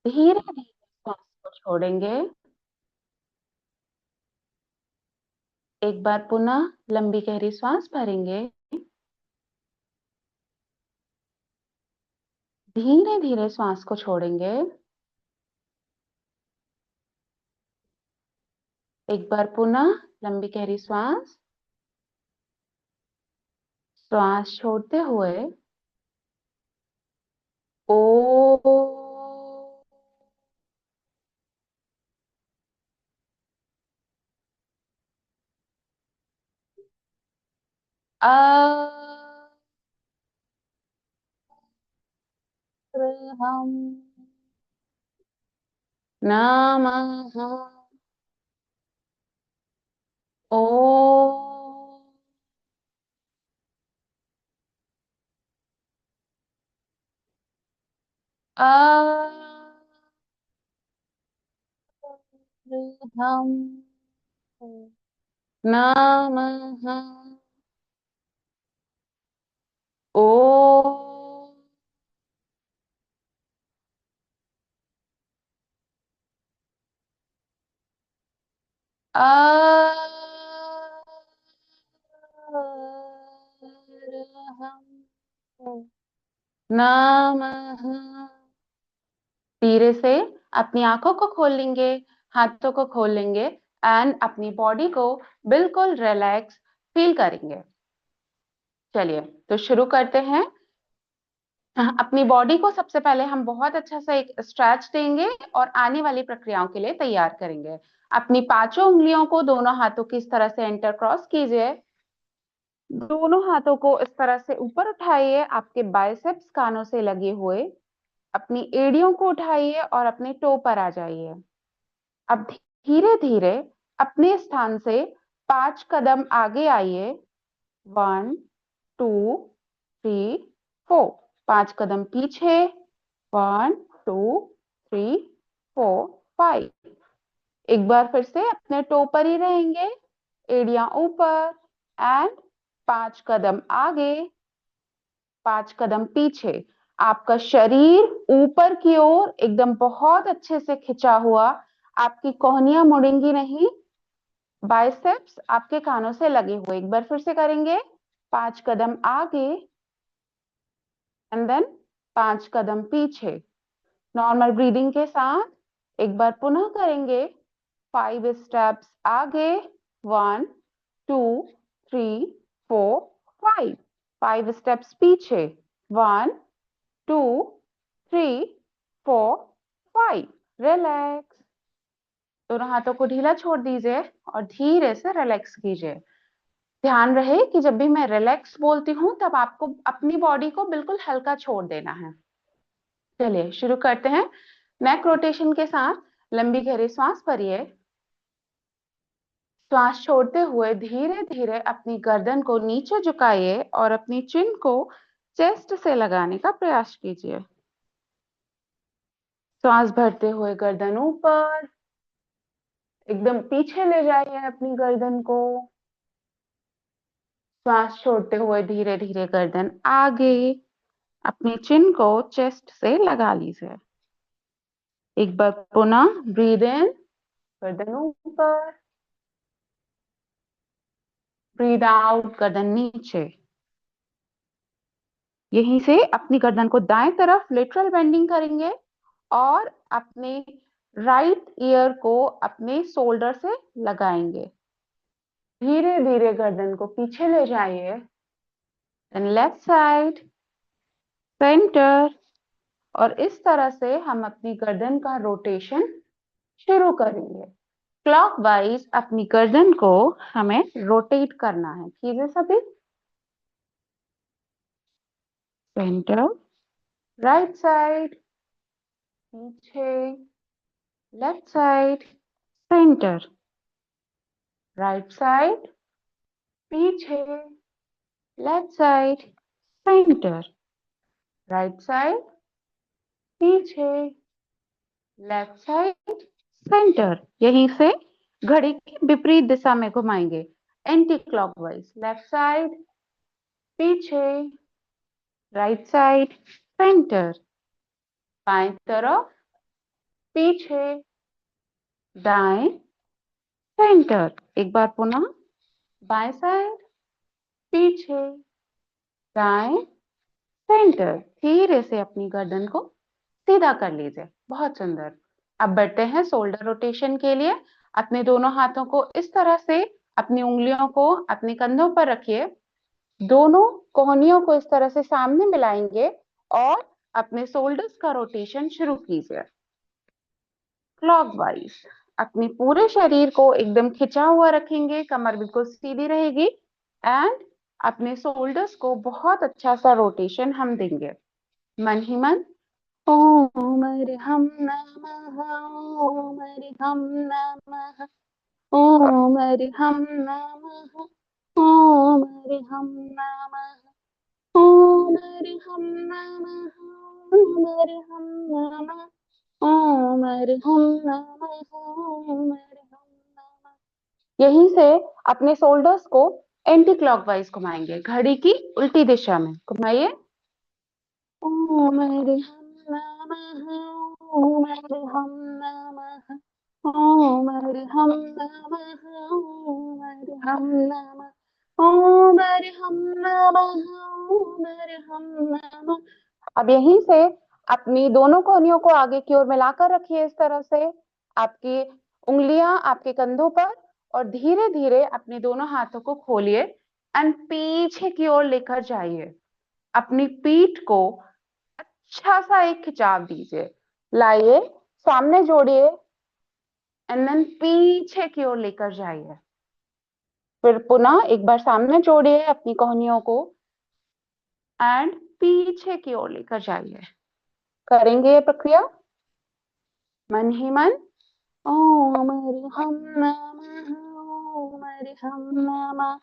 धीरे धीरे सांस को छोड़ेंगे। एक बार पुनः लंबी गहरी सांस भरेंगे। धीरे धीरे सांस को छोड़ेंगे। एक बार पुनः लंबी गहरी सांस। श्वास छोड़ते हुए ओ अरहम नमः ओ अरहम नमः ओ अरहम नमः। धीरे से अपनी आंखों को खोल लेंगे, हाथों को खोल लेंगे एंड अपनी बॉडी को बिल्कुल रिलैक्स फील करेंगे। चलिए तो शुरू करते हैं। अपनी बॉडी को सबसे पहले हम बहुत अच्छा सा एक स्ट्रेच देंगे और आने वाली प्रक्रियाओं के लिए तैयार करेंगे। अपनी पांचों उंगलियों को दोनों हाथों की इस तरह से इंटर क्रॉस कीजिए। दोनों हाथों को इस तरह से ऊपर उठाइए, आपके बाइसेप्स कानों से लगे हुए। अपनी एड़ियों को उठाइए और अपने टो पर आ जाइए। अब धीरे धीरे अपने स्थान से 5 कदम आगे आइए। 1 2 3 4। 5 कदम पीछे। 1 2 3 4 5। एक बार फिर से अपने टो पर ही रहेंगे, एड़ियां ऊपर एंड 5 कदम आगे। 5 कदम पीछे। आपका शरीर ऊपर की ओर एकदम बहुत अच्छे से खिंचा हुआ। आपकी कोहनियां मुड़ेंगी नहीं। बाइसेप्स आपके कानों से लगे हुए। एक बार फिर से करेंगे। 5 कदम आगे एंड देन 5 कदम पीछे। नॉर्मल ब्रीदिंग के साथ एक बार पुनः करेंगे। 5 स्टेप्स आगे। 1 2 3 4 5। 5 स्टेप्स पीछे। 1 2 3 4 5। रिलैक्स। दोनों हाथों को ढीला छोड़ दीजिए और धीरे से रिलैक्स कीजिए। ध्यान रहे कि जब भी मैं रिलैक्स बोलती हूँ तब आपको अपनी बॉडी को बिल्कुल हल्का छोड़ देना है। चलिए शुरू करते हैं। नेक रोटेशन के साथ लंबी गहरी सांस भरिए। श्वास छोड़ते हुए धीरे धीरे अपनी गर्दन को नीचे झुकाइए और अपनी चिन को चेस्ट से लगाने का प्रयास कीजिए। श्वास भरते हुए गर्दन ऊपर, एकदम पीछे ले जाइए अपनी गर्दन को। श्वास छोड़ते हुए धीरे धीरे गर्दन आगे, अपनी चिन को चेस्ट से लगा लीजिए। एक बार पुनः ब्रीद इन, गर्दन ऊपर, ब्रीद आउट, गर्दन नीचे। यहीं से अपनी गर्दन को दाएं तरफ लेटरल बेंडिंग करेंगे और अपने राइट ईयर को अपने शोल्डर से लगाएंगे। धीरे धीरे गर्दन को पीछे ले जाइए। Then left side, centre. और इस तरह से हम अपनी गर्दन का रोटेशन शुरू करेंगे। क्लॉकवाइज अपनी गर्दन को हमें रोटेट करना है। कीजिए सभी। सेंटर, राइट साइड, पीछे, left side, centre, right side, पीछे, left side, centre, right side, पीछे, लेफ्ट साइड, सेंटर। यहीं से घड़ी की विपरीत दिशा में घुमाएंगे, एंटी क्लॉकवाइज। लेफ्ट साइड, पीछे, राइट साइड, सेंटर। बाएं तरफ, पीछे, दाएं, सेंटर। एक बार पुनः, बाएं साइड, पीछे, दाएं, सेंटर। धीरे से अपनी गर्दन को सीधा कर लीजिए। बहुत सुंदर। अब बढ़ते हैं शोल्डर रोटेशन के लिए। अपने दोनों हाथों को इस तरह से, अपनी उंगलियों को अपने कंधों पर रखिए। दोनों कोहनियों को इस तरह से सामने मिलाएंगे और अपने शोल्डर्स का रोटेशन शुरू कीजिए क्लॉकवाइज। अपने पूरे शरीर को एकदम खिंचा हुआ रखेंगे, कमर बिल्कुल सीधी रहेगी एंड अपने शोल्डर्स को बहुत अच्छा सा रोटेशन हम देंगे। मन ही मन, ओम हम नमः, ओम हम नमः, ओम हम नमः, ओम हम नमः, ओम हम नमः, ओम हम नमः, ओम हम नमः, ओम हम नमः। यहीं से अपने शोल्डर्स को एंटी क्लॉकवाइज घुमाएंगे, घड़ी की उल्टी दिशा में घुमाइए। ओम हम नमः, ओम हम नमः, ओम हम नमः, ओम हम नमः, ओम हम नमः, ओम हम नमः। अब यहीं से अपनी दोनों कोहनियों को आगे की ओर मिलाकर रखिए इस तरह से, आपकी उंगलियां आपके कंधों पर, और धीरे धीरे अपने दोनों हाथों को खोलिए एंड पीछे की ओर लेकर जाइए। अपनी पीठ को अच्छा सा एक खिंचाव दीजिए, लाइए, सामने जोड़िए एंड देन पीछे की ओर लेकर जाइए। फिर पुनः एक बार सामने जोड़िए अपनी कोहनियों को एंड पीछे की ओर लेकर जाइए। करेंगे ये प्रक्रिया मन ही मन। ओम हम नमः, ओम हम नमः।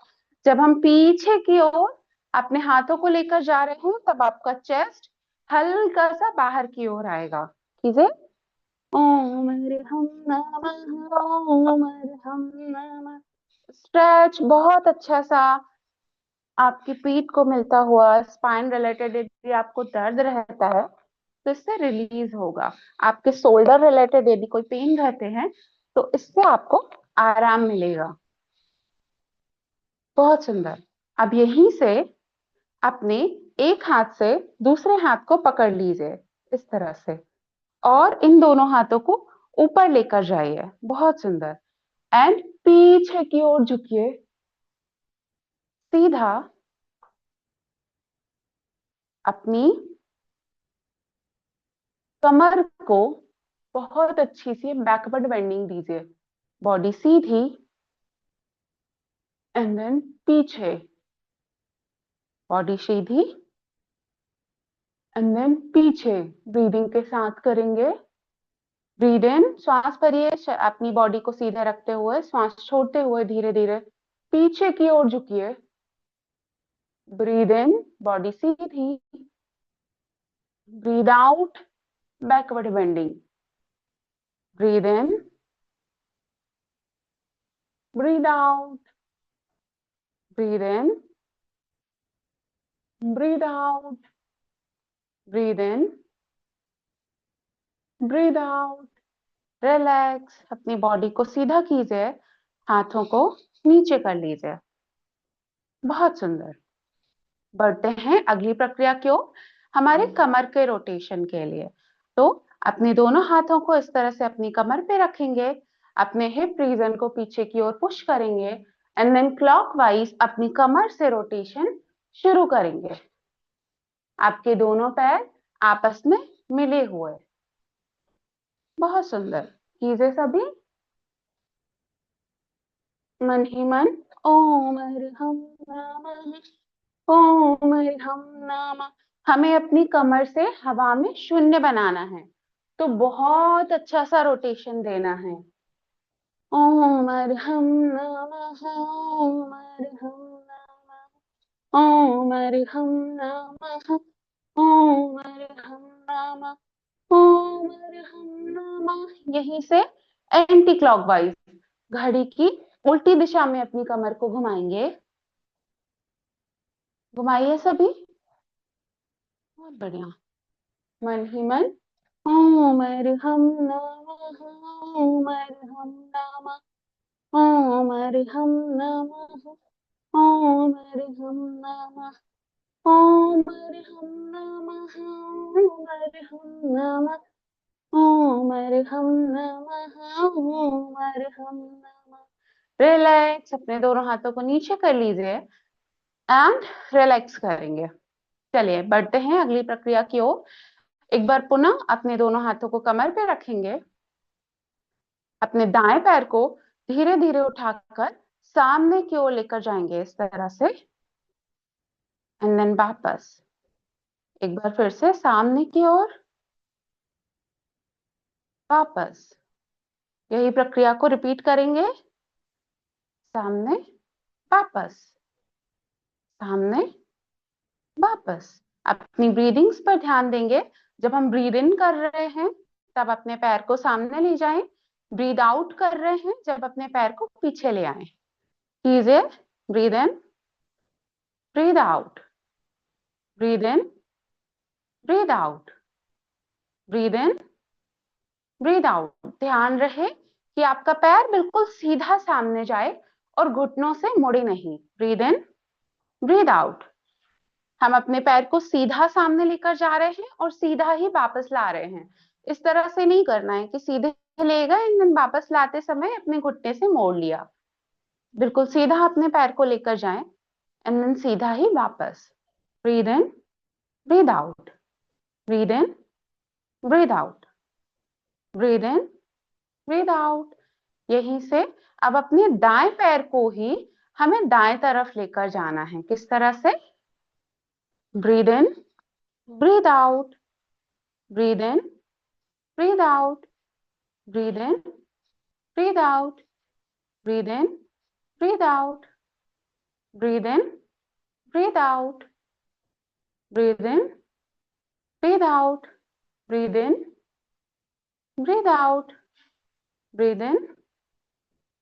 जब हम पीछे की ओर अपने हाथों को लेकर जा रहे हैं तब आपका चेस्ट हल्का सा बाहर की ओर आएगा। कीजिए, ओम हम नमः, ओम हम नमः। स्ट्रेच बहुत अच्छा सा आपकी पीठ को मिलता हुआ, स्पाइन रिलेटेड यदि आपको दर्द रहता है तो इससे रिलीज होगा। आपके शोल्डर रिलेटेड यदि कोई पेन रहते हैं तो इससे आपको आराम मिलेगा। बहुत सुंदर। अब यहीं से अपने एक हाथ से दूसरे हाथ को पकड़ लीजिए इस तरह से, और इन दोनों हाथों को ऊपर लेकर जाइए। बहुत सुंदर। एंड पीछे की ओर झुकिए, सीधा अपनी कमर को बहुत अच्छी सी बैकवर्ड बेंडिंग दीजिए। बॉडी सीधी एंड देन पीछे, बॉडी सीधी एंड देन पीछे। ब्रीदिंग के साथ करेंगे। ब्रीद इन, श्वास भरिए अपनी बॉडी को सीधे रखते हुए, श्वास छोड़ते हुए धीरे धीरे पीछे की ओर झुकिए। ब्रीद इन, बॉडी सीधी। Breathe out, backward bending. Breathe in, breathe out, breathe in, breathe out, breathe in, breathe out. Relax, अपनी बॉडी को सीधा कीजिए, हाथों को नीचे कर लीजिए। बहुत सुंदर। बढ़ते हैं अगली प्रक्रिया की ओर, हमारे कमर के रोटेशन के लिए। तो अपने दोनों हाथों को इस तरह से अपनी कमर पे रखेंगे, अपने हिप रीजन को पीछे की ओर पुश करेंगे एंड देन क्लॉकवाइज अपनी कमर से रोटेशन शुरू करेंगे। आपके दोनों पैर आपस में मिले हुए। बहुत सुंदर। कीजिए सभी मन ही मन। ओम हम नमः, ओम हम नमः। हमें अपनी कमर से हवा में शून्य बनाना है, तो बहुत अच्छा सा रोटेशन देना है। ओम हम नमः, ओम हम नमः, ओम हम नमः, ओम हम नमः, ओम हम नमः। यहीं से एंटी क्लॉकवाइज घड़ी की उल्टी दिशा में अपनी कमर को घुमाएंगे। घुमाइए सभी। बहुत बढ़िया। मन ही मन, ओम हम नमः, ओम अर्हं नमः, ओम अर्हं नमः, ओम अर्हं नमः, ओम अर्हं नमः, ओम अर्हं नमः, ओम अर्हं नमः, ओम अर्हं नमः। रिलैक्स, अपने दोनों हाथों को नीचे कर लीजिए एंड रिलैक्स करेंगे। चलिए बढ़ते हैं अगली प्रक्रिया की ओर। एक बार पुनः अपने दोनों हाथों को कमर पे रखेंगे, अपने दाएं पैर को धीरे धीरे उठाकर सामने की ओर लेकर जाएंगे इस तरह से, एंड देन वापस एक बार फिर से सामने की ओर, वापस। यही प्रक्रिया को रिपीट करेंगे, सामने वापस, सामने वापस। अपनी ब्रीदिंग्स पर ध्यान देंगे। जब हम ब्रीद इन कर रहे हैं तब अपने पैर को सामने ले जाएं, ब्रीद आउट कर रहे हैं जब अपने पैर को पीछे ले आए। कीजिए, breathe in, breathe out, breathe in, breathe out, breathe in, breathe out. ध्यान रहे कि आपका पैर बिल्कुल सीधा सामने जाए और घुटनों से मुड़े नहीं। Breathe in, breathe out. हम अपने पैर को सीधा सामने लेकर जा रहे हैं और सीधा ही वापस ला रहे हैं। इस तरह से नहीं करना है कि सीधे ले गए एंड वापस लाते समय अपने घुटने से मोड़ लिया। बिल्कुल सीधा अपने पैर को लेकर जाएं एंड देन सीधा ही वापस। Breathe in, breathe out, breathe in, breathe out, breathe in, breathe out. यहीं से अब अपने दाएं पैर को ही हमें दाएं तरफ लेकर जाना है। किस तरह से? Breathe in, breathe out, breathe in, breathe out, breathe in, breathe out, breathe in, breathe out, breathe in, breathe out, breathe in, breathe out, breathe in, breathe out, breathe in,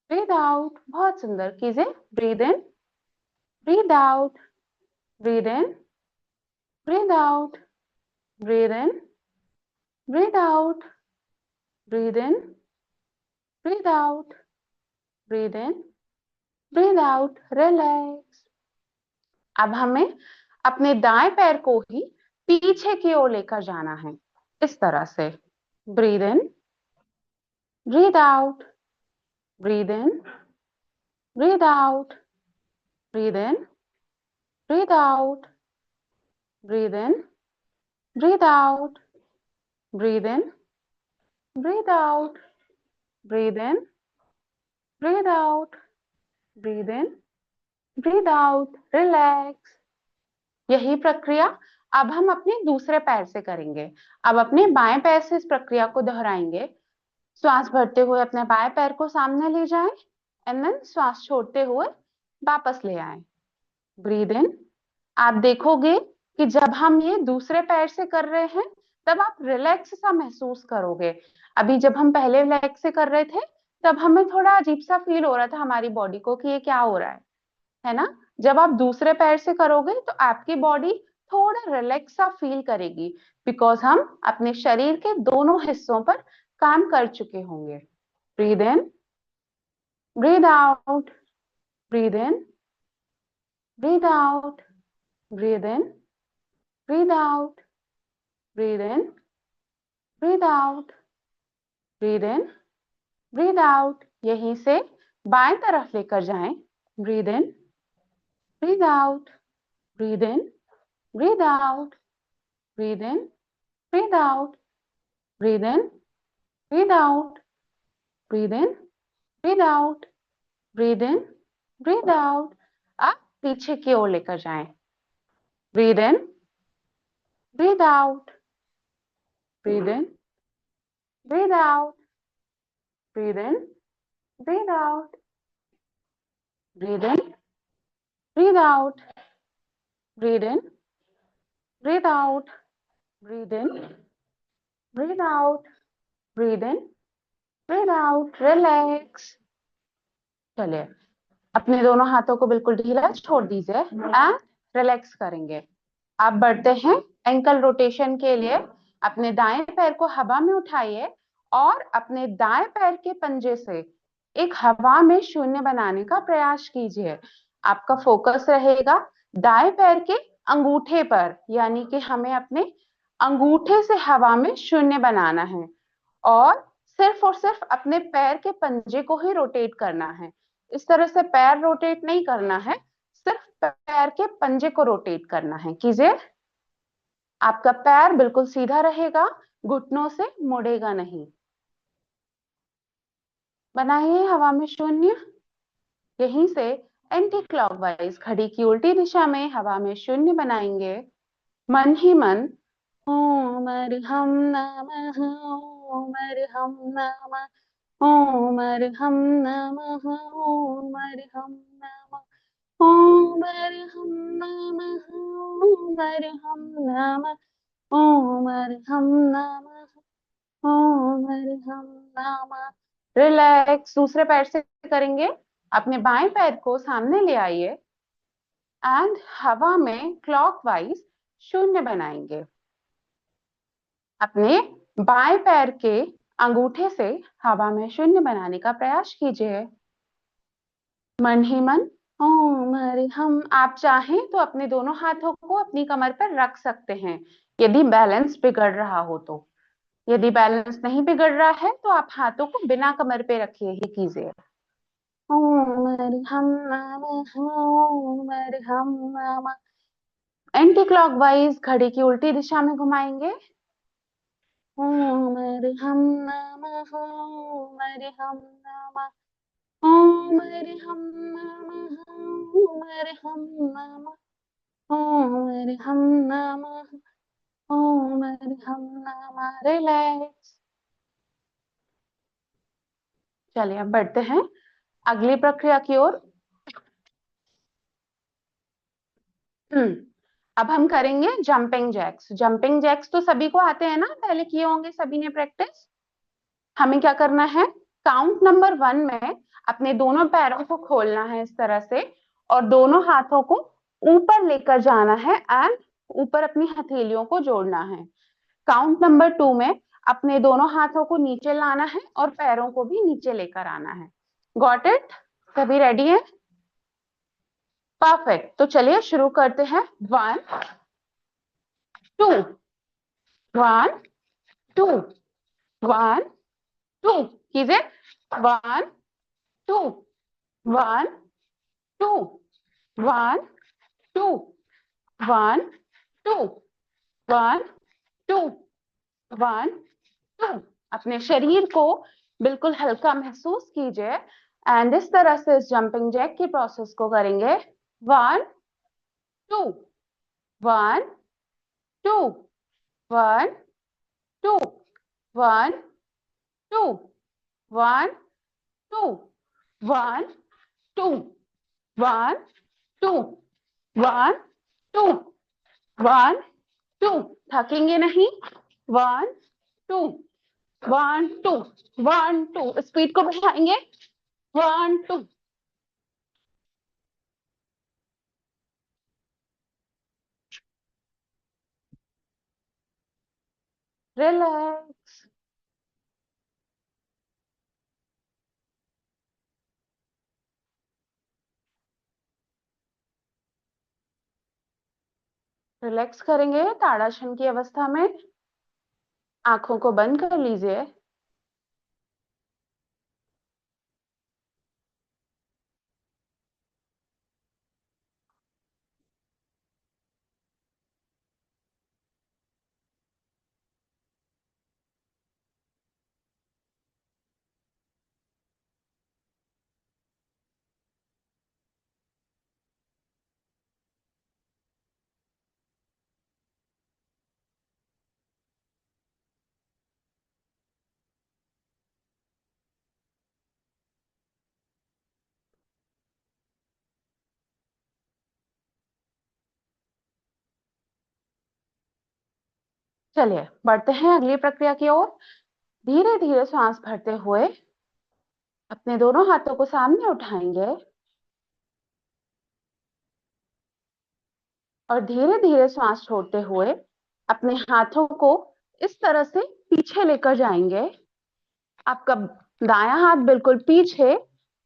breathe out. बहुत सुंदर, कीजिए। Breathe in, breathe out, breathe in, breathe out, breathe in, breathe out, breathe in, breathe out, breathe in, breathe out. Relax. अब हमें अपने दाएं पैर को ही पीछे की ओर लेकर जाना है इस तरह से। Breathe in, breathe out, breathe in, breathe out, breathe in, breathe out, breathe in, breathe out, breathe in, breathe out, breathe in, breathe out, breathe in, breathe out. Relax. यही प्रक्रिया अब हम अपने दूसरे पैर से करेंगे। अब अपने बाएं पैर से इस प्रक्रिया को दोहराएंगे। श्वास भरते हुए अपने बाएं पैर को सामने ले जाएं एंड देन श्वास छोड़ते हुए वापस ले आएं। Breathe in. आप देखोगे कि जब हम ये दूसरे पैर से कर रहे हैं तब आप रिलैक्स सा महसूस करोगे। अभी जब हम पहले लेग से कर रहे थे तब हमें थोड़ा अजीब सा फील हो रहा था हमारी बॉडी को कि ये क्या हो रहा है ना? जब आप दूसरे पैर से करोगे तो आपकी बॉडी थोड़ा रिलैक्स सा फील करेगी, बिकॉज हम अपने शरीर के दोनों हिस्सों पर काम कर चुके होंगे। Breathe in, breathe out, breathe in, breathe out, breathe in, breathe out, breathe in, breathe out, breathe in, breathe out. यहीं से बाएं तरफ लेकर जाएं। Breathe in, breathe out, breathe in, breathe out, breathe in, breathe out, breathe in, breathe out, breathe in, breathe out, breathe in, breathe out. अब पीछे की ओर लेकर जाएं। Breathe in, breathe out, breathe in, breathe out, breathe in, breathe out, breathe in, breathe out, breathe in, breathe out, breathe in, breathe out, breathe in, breathe out. Relax. चलिए अपने दोनों हाथों को बिल्कुल ढीला छोड़ दीजिए एंड रिलैक्स करेंगे। आप बढ़ते हैं एंकल रोटेशन के लिए। अपने दाएं पैर को हवा में उठाइए और अपने दाएं पैर के पंजे से एक हवा में शून्य बनाने का प्रयास कीजिए। आपका फोकस रहेगा दाएं पैर के अंगूठे पर, यानी कि हमें अपने अंगूठे से हवा में शून्य बनाना है और सिर्फ अपने पैर के पंजे को ही रोटेट करना है। इस तरह से पैर रोटेट नहीं करना है, सिर्फ पैर के पंजे को रोटेट करना है। कीजिए। आपका पैर बिल्कुल सीधा रहेगा, घुटनों से मुड़ेगा नहीं। बनाइए हवा में शून्य। यहीं से एंटी क्लॉकवाइज घड़ी की उल्टी दिशा में हवा में शून्य बनाएंगे। मन ही मन ओम अर्हम नमः, ओम अर्हम नमः, ओम अर्हम नमः, ओम अर्हम नमः, ओम अर्हम नमः, ओम अर्हम नमः, ओम अर्हम नमः, ओम अर्हम नमः। रिलैक्स। दूसरे पैर से करेंगे। अपने बाएं पैर को सामने ले आइए एंड हवा में क्लॉकवाइज शून्य बनाएंगे। अपने बाएं पैर के अंगूठे से हवा में शून्य बनाने का प्रयास कीजिए। मन ही मन ओम हम आप चाहें तो अपने दोनों हाथों को अपनी कमर पर रख सकते हैं, यदि बैलेंस बिगड़ रहा हो तो। यदि बैलेंस नहीं बिगड़ रहा है तो आप हाथों को बिना कमर पे रखिए ही कीजिए। ओम हम एंटी क्लॉकवाइज घड़ी की उल्टी दिशा में घुमाएंगे। ओम हम नमः, ओम हम नमः, ओम हम नमः, ओम हम नमः, ओम हम नमः, ओम हम नमः। रिलैक्स। चलिए अब बढ़ते हैं अगली प्रक्रिया की ओर। अब हम करेंगे जंपिंग जैक्स। जंपिंग जैक्स तो सभी को आते हैं ना, पहले किए होंगे सभी ने प्रैक्टिस। हमें क्या करना है, काउंट नंबर 1 में अपने दोनों पैरों को खोलना है इस तरह से और दोनों हाथों को ऊपर लेकर जाना है एंड ऊपर अपनी हथेलियों को जोड़ना है। काउंट नंबर 2 में अपने दोनों हाथों को नीचे लाना है और पैरों को भी नीचे लेकर आना है। Got it? सभी रेडी है? परफेक्ट। तो चलिए शुरू करते हैं। 1 2 1 2 1 2 कीजिए। 1 2 1 2 1 2 1 2 1 2 1 2। अपने शरीर को बिल्कुल हल्का महसूस कीजिए एंड इस तरह से इस जंपिंग जैक की प्रोसेस को करेंगे। 1 2 1 2 1 2 1 2 1 2 1 2 1 2 1 2 1 2। थकेंगे नहीं। 1 2 1 2 1 2। स्पीड को बढ़ाएंगे। 1 2। रिलैक्स। रिलैक्स करेंगे ताड़ासन की अवस्था में। आंखों को बंद कर लीजिए। चलिए बढ़ते हैं अगली प्रक्रिया की ओर। धीरे धीरे सांस भरते हुए अपने दोनों हाथों को सामने उठाएंगे और धीरे धीरे सांस छोड़ते हुए अपने हाथों को इस तरह से पीछे लेकर जाएंगे आपका दायां हाथ बिल्कुल पीछे,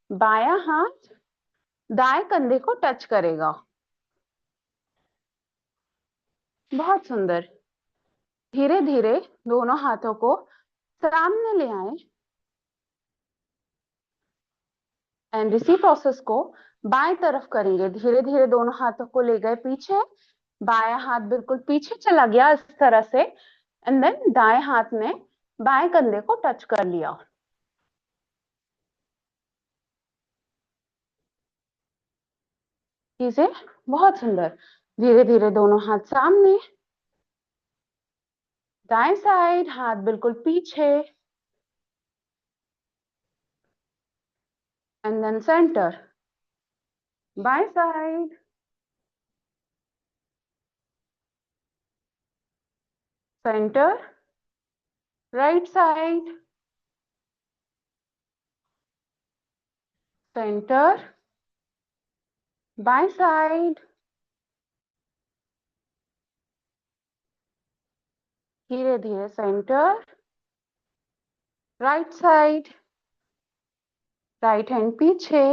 बायां हाथ दाएं कंधे को टच करेगा। बहुत सुंदर। धीरे धीरे दोनों हाथों को सामने ले आए एंड इसी प्रोसेस को बाएं तरफ करेंगे। धीरे धीरे दोनों हाथों को ले गए पीछे, बायां हाथ बिल्कुल पीछे चला गया इस तरह से, एंड देन दाएं हाथ ने बाएं कंधे को टच कर लिया। कीजिए, बहुत सुंदर। धीरे धीरे दोनों हाथ सामने, दाएं साइड हाथ बिल्कुल पीछे, एंड देन सेंटर, बाएं side, centre, right side, centre, बाएं साइड, धीरे धीरे centre, right side, right hand पीछे,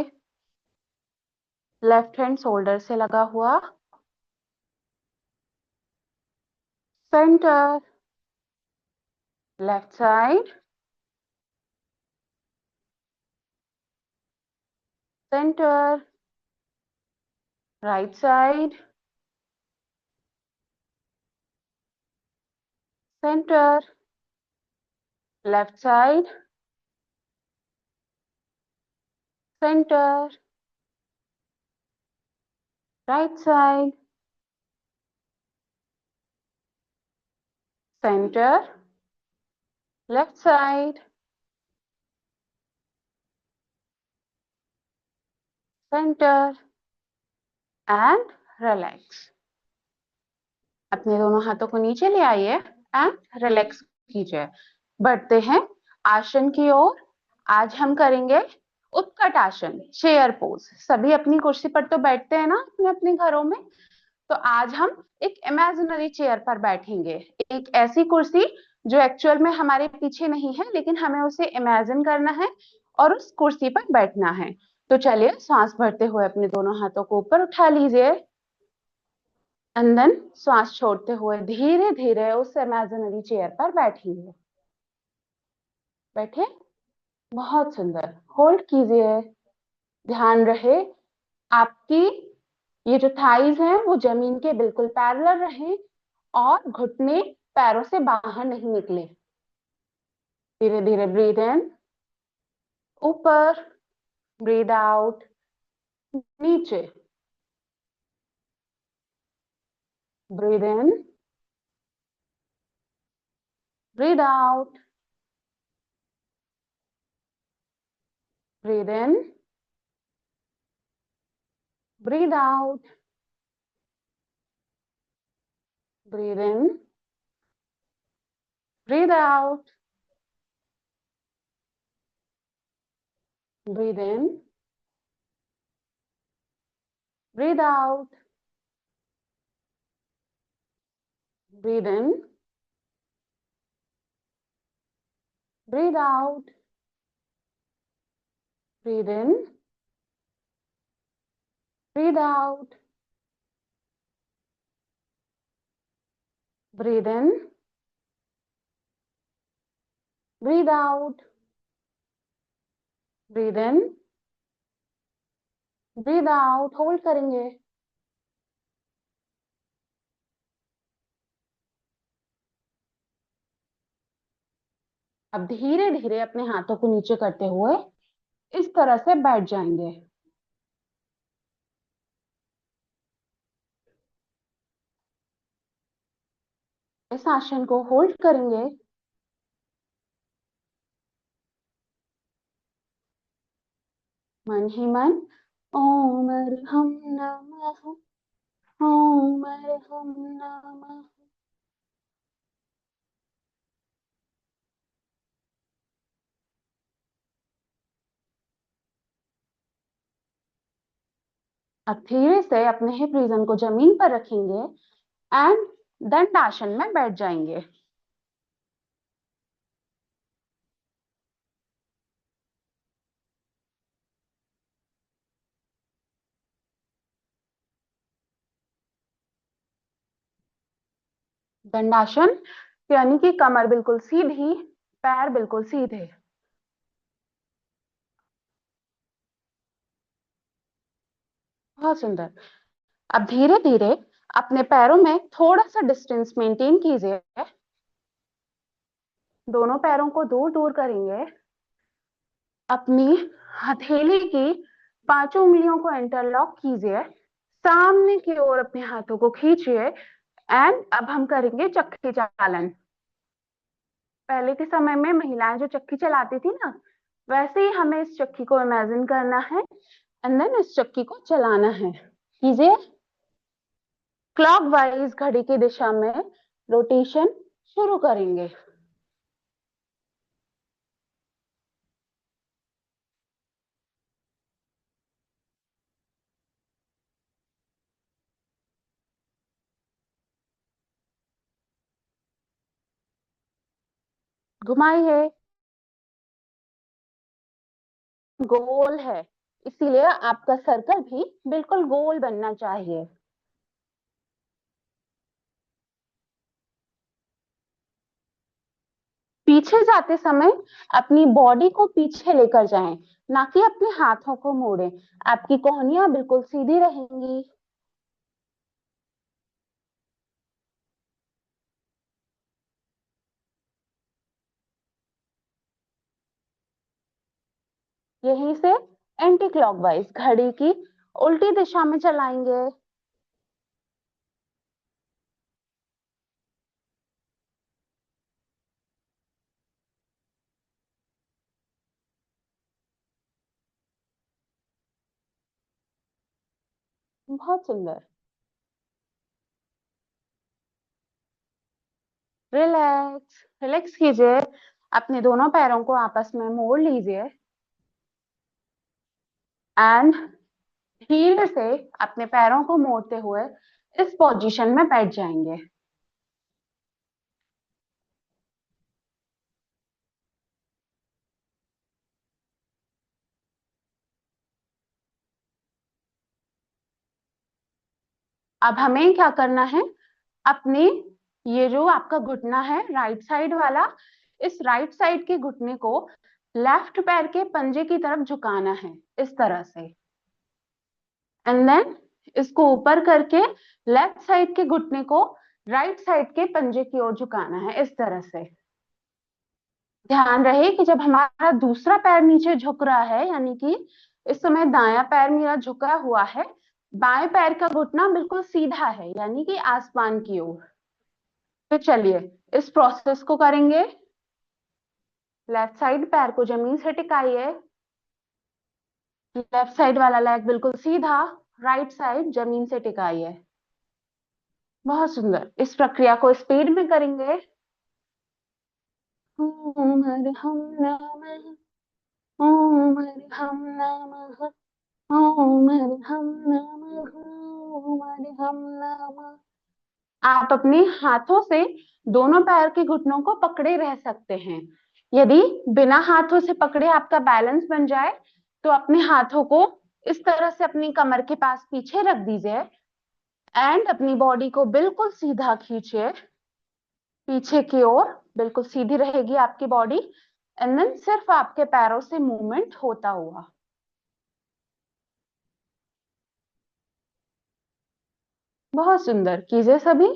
लेफ्ट हैंड शोल्डर से लगा हुआ, centre, left side, centre, right side, centre, left side, centre, right side, centre, left side, centre, and relax. अपने दोनों हाथों को नीचे ले आइए एंड रिलैक्स कीजिए। बढ़ते हैं आसन की ओर। आज हम करेंगे उत्कट आसन, चेयर पोज। सभी अपनी कुर्सी पर तो बैठते हैं ना अपने अपने घरों में, तो आज हम एक इमेजिनरी चेयर पर बैठेंगे। एक ऐसी कुर्सी जो एक्चुअल में हमारे पीछे नहीं है, लेकिन हमें उसे इमेजिन करना है और उस कुर्सी पर बैठना है। तो चलिए, सांस भरते हुए अपने दोनों हाथों को ऊपर उठा लीजिए, एंड देन श्वास छोड़ते हुए धीरे धीरे उस इमेजिनरी चेयर पर बैठेंगे। बैठे, बहुत सुंदर। होल्ड कीजिए। ध्यान रहे आपकी ये जो थाइज हैं वो जमीन के बिल्कुल पैरेलल रहें और घुटने पैरों से बाहर नहीं निकले। धीरे धीरे ब्रीथ इन, ऊपर, ब्रीथ आउट, नीचे, ब्रीथ इन, ब्रीथ आउट, ब्रीथ इन, ब्रीथ आउट, ब्रीथ इन, ब्रीथ आउट, ब्रीथ इन, ब्रीथ आउट, ब्रीथ इन, ब्रीथ आउट, ब्रीथ इन, ब्रीथ आउट, ब्रीथ इन, ब्रीथ आउट, ब्रीथ इन, ब्रीथ आउट। होल्ड करेंगे। अब धीरे धीरे अपने हाथों को नीचे करते हुए इस तरह से बैठ जाएंगे। इस आसन को होल्ड करेंगे। मन ही मन ओम अर्हम नमः, ओम अर्हम नमः। अब धीरे से अपने हिप रीजन को जमीन पर रखेंगे एंड दंड आसन में बैठ जाएंगे। दंडासन यानी कि कमर बिल्कुल सीधी, पैर बिल्कुल सीधे। बहुत सुंदर। अब धीरे धीरे अपने पैरों में थोड़ा सा डिस्टेंस मेंटेन कीजिए। दोनों पैरों को दूर दूर करेंगे। अपनी हथेली की पांचों उंगलियों को इंटरलॉक कीजिए। सामने की ओर अपने हाथों को खींचिए। एंड अब हम करेंगे चक्की चालन। पहले के समय में महिलाएं जो चक्की चलाती थी ना, वैसे ही हमें इस चक्की को इमेजिन करना है एंड देन इस चक्की को चलाना है। कीजिए। क्लॉकवाइज घड़ी की दिशा में रोटेशन शुरू करेंगे। घुमाइए। गोल है, इसीलिए आपका सर्कल भी बिल्कुल गोल बनना चाहिए। पीछे जाते समय अपनी बॉडी को पीछे लेकर जाएं, ना कि अपने हाथों को मोड़ें। आपकी कोहनियां बिल्कुल सीधी रहेंगी। यहीं से एंटी क्लॉकवाइज घड़ी की उल्टी दिशा में चलाएंगे। बहुत सुंदर। रिलैक्स रिलैक्स कीजिए। अपने दोनों पैरों को आपस में मोड़ लीजिए एंड धीरे से अपने पैरों को मोड़ते हुए इस पोजीशन में बैठ जाएंगे। अब हमें क्या करना है, अपने ये जो आपका घुटना है राइट साइड वाला, इस राइट साइड के घुटने को लेफ्ट पैर के पंजे की तरफ झुकाना है, इस तरह से। एंड देन इसको ऊपर करके लेफ्ट साइड के घुटने को राइट साइड के पंजे की ओर झुकाना है, इस तरह से। ध्यान रहे कि जब हमारा दूसरा पैर नीचे झुक रहा है, यानी कि इस समय दायां पैर मेरा झुका हुआ है, बाएं पैर का घुटना बिल्कुल सीधा है, यानी कि आसमान की ओर। तो चलिए इस प्रोसेस को करेंगे। लेफ्ट साइड पैर को जमीन से टिकाइए। लेफ्ट साइड वाला लेग बिल्कुल सीधा, राइट साइड जमीन से टिकाइए। बहुत सुंदर। इस प्रक्रिया को स्पीड में करेंगे। ओम हम नमः, ओम हम नमः, ओम हम नमः, ओम हम नमः। आप अपने हाथों से दोनों पैर के घुटनों को पकड़े रह सकते हैं। यदि बिना हाथों से पकड़े आपका बैलेंस बन जाए, तो अपने हाथों को इस तरह से अपनी कमर के पास पीछे रख दीजिए एंड अपनी बॉडी को बिल्कुल सीधा खींचिए पीछे की ओर। बिल्कुल सीधी रहेगी आपकी बॉडी एंड देन सिर्फ आपके पैरों से मूवमेंट होता हुआ। बहुत सुंदर। कीजिए सभी।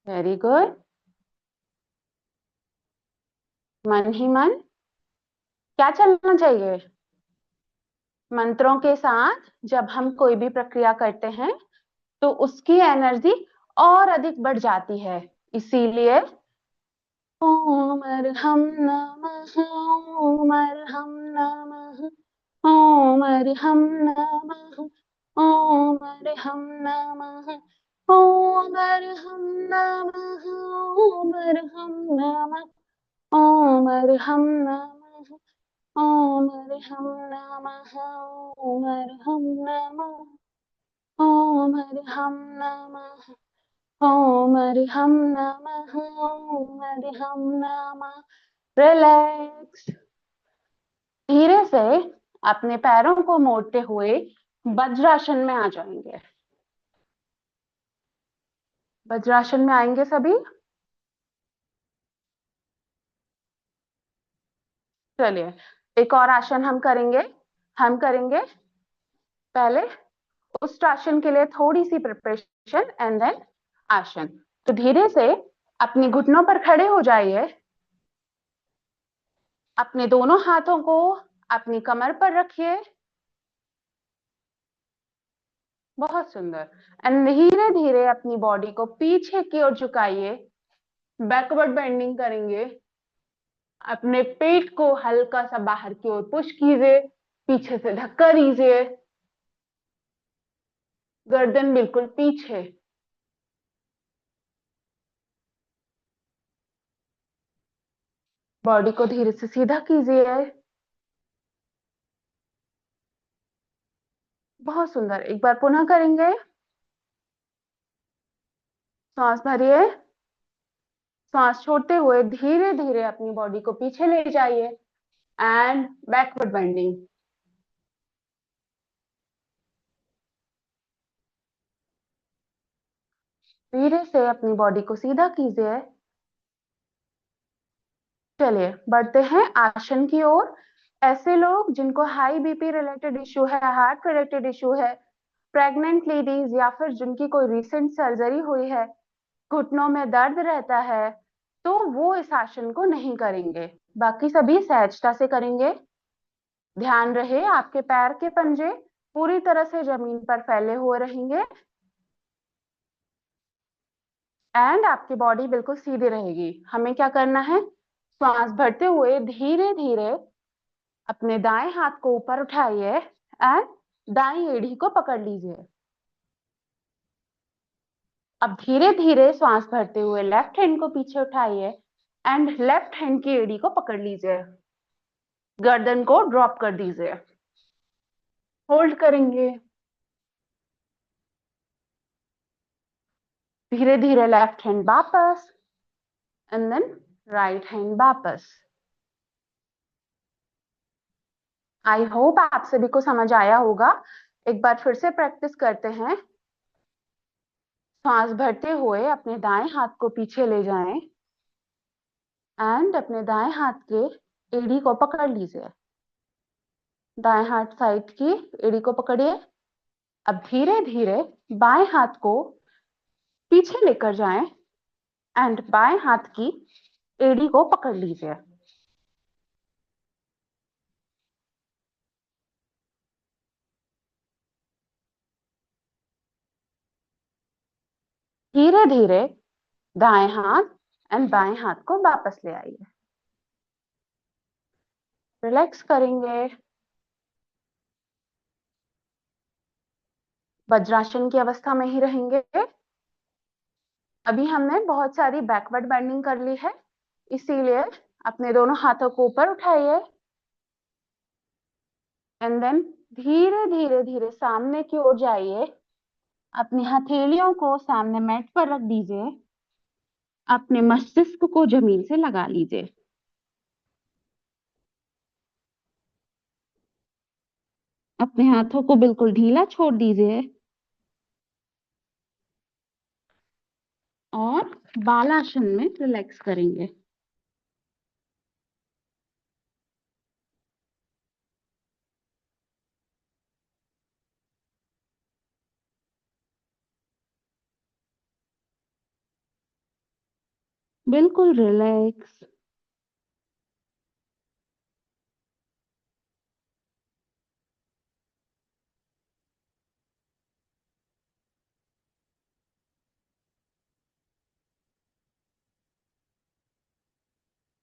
Very good. मन ही मन क्या चलना चाहिए? मंत्रों के साथ जब हम कोई भी प्रक्रिया करते हैं तो उसकी एनर्जी और अधिक बढ़ जाती है। इसीलिए ओम अर्हम नमः, ओम अर्हम नमः, ओम अर्हम नमः, ओम अर्हम नमः, ओम अर्हम नमः, ओम अर्हम नमः, ओम अर्हम नमः, ओम अर्हम नमः, ओम अर्हम नमः, ओम अर्हम नमः, ओम अर्हम नमः, ओम अर्हम नमः। रिलैक्स। धीरे से अपने पैरों को मोड़ते हुए वज्रासन में आ जाएंगे। वज्रासन में आएंगे सभी। चलिए, एक और आसन हम करेंगे पहले उस आसन के लिए थोड़ी सी प्रिपरेशन एंड देन आसन। तो धीरे से अपने घुटनों पर खड़े हो जाइए। अपने दोनों हाथों को अपनी कमर पर रखिए। बहुत सुंदर। एंड धीरे धीरे अपनी बॉडी को पीछे की ओर झुकाइए। बैकवर्ड बेंडिंग करेंगे। अपने पेट को हल्का सा बाहर की ओर पुश कीजिए। पीछे से धक्का दीजिए। गर्दन बिल्कुल पीछे। बॉडी को धीरे से सीधा कीजिए। बहुत सुंदर। एक बार पुनः करेंगे। सांस भरिए। सांस छोड़ते हुए धीरे धीरे अपनी बॉडी को पीछे ले जाइए एंड बैकवर्ड बेंडिंग। धीरे से अपनी बॉडी को सीधा कीजिए। चलिए बढ़ते हैं आसन की ओर। ऐसे लोग जिनको हाई बीपी रिलेटेड इशू है, हार्ट रिलेटेड इशू है, प्रेग्नेंट लेडीज या फिर जिनकी कोई रिसेंट सर्जरी हुई है, घुटनों में दर्द रहता है, तो वो इस आसन को नहीं करेंगे। बाकी सभी सहजता से करेंगे। ध्यान रहे आपके पैर के पंजे पूरी तरह से जमीन पर फैले हुए रहेंगे एंड आपकी बॉडी बिल्कुल सीधी रहेगी। हमें क्या करना है, श्वास भरते हुए धीरे धीरे अपने दाएं हाथ को ऊपर उठाइए एंड दाईं एड़ी को पकड़ लीजिए। अब धीरे धीरे श्वास भरते हुए लेफ्ट हैंड को पीछे उठाइए एंड लेफ्ट हैंड की एड़ी को पकड़ लीजिए। गर्दन को ड्रॉप कर दीजिए। होल्ड करेंगे। धीरे धीरे लेफ्ट हैंड वापस एंड देन राइट हैंड वापस। आई होप आप सभी को समझ आया होगा। एक बार फिर से प्रैक्टिस करते हैं। सांस भरते हुए अपने दाएं हाथ को पीछे ले जाएं एंड अपने दाएं हाथ के एड़ी को पकड़ लीजिए। दाएं हाथ साइड की एड़ी को पकड़िए। अब धीरे धीरे बाएं हाथ को पीछे लेकर जाएं एंड बाएं हाथ की एड़ी को पकड़ लीजिए। धीरे धीरे दाएं हाथ एंड बाएं हाथ को वापस ले आइए। रिलैक्स करेंगे। वज्रासन की अवस्था में ही रहेंगे। अभी हमने बहुत सारी बैकवर्ड बेंडिंग कर ली है, इसीलिए अपने दोनों हाथों को ऊपर उठाइए एंड देन धीरे धीरे धीरे सामने की ओर जाइए। अपनी हथेलियों को सामने मैट पर रख दीजिए। अपने मस्तिष्क को जमीन से लगा लीजिए। अपने हाथों को बिल्कुल ढीला छोड़ दीजिए और बालासन में रिलैक्स करेंगे। बिल्कुल रिलैक्स।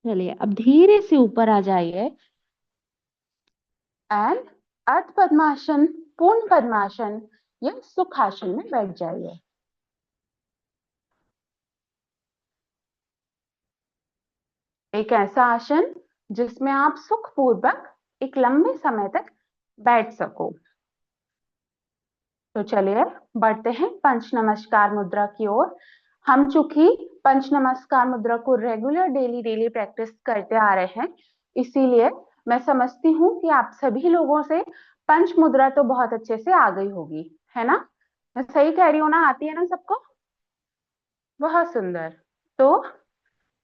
चलिए अब धीरे से ऊपर आ जाइए एंड अर्ध पद्मासन, पूर्ण पद्मासन या सुखासन में बैठ जाइए। एक ऐसा आसन जिसमें आप सुखपूर्वक एक लंबे समय तक बैठ सको। तो चलिए बढ़ते हैं पंच नमस्कार मुद्रा की ओर। हम चूंकि पंच नमस्कार मुद्रा को रेगुलर डेली डेली प्रैक्टिस करते आ रहे हैं, इसीलिए मैं समझती हूँ कि आप सभी लोगों से पंच मुद्रा तो बहुत अच्छे से आ गई होगी, है ना? मैं सही कह रही हूँ ना? आती है ना सबको? बहुत सुंदर। तो